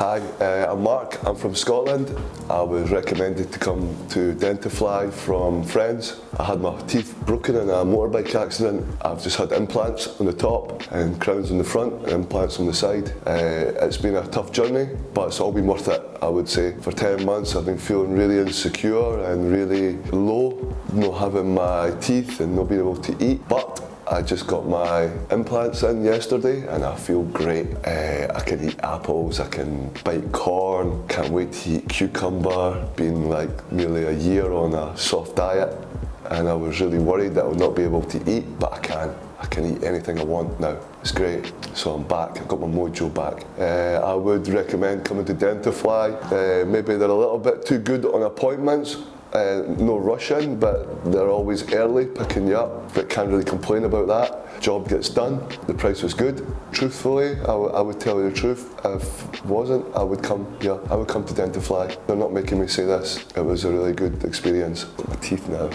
Hi, I'm Mark. I'm from Scotland. I was recommended to come to Dentafly from friends. I had my teeth broken in a motorbike accident. I've just had implants on the top and crowns on the front and implants on the side. It's been a tough journey, but it's all been worth it, I would say. For 10 months I've been feeling really insecure and really low, not having my teeth and not being able to eat. But I just got my implants in yesterday and I feel great. I can eat apples, I can bite corn, can't wait to eat cucumber. Been like nearly a year on a soft diet and I was really worried that I would not be able to eat, but I can. I can eat anything I want now. It's great. So I'm back, I've got my mojo back. I would recommend coming to Dentafly. Maybe they're a little bit too good on appointments. No rushing, but they're always early picking you up, but can't really complain about that. Job gets done, the price was good. Truthfully, I would tell you the truth. If it wasn't, I would come to Dentafly. They're not making me say this. It was a really good experience. My teeth now.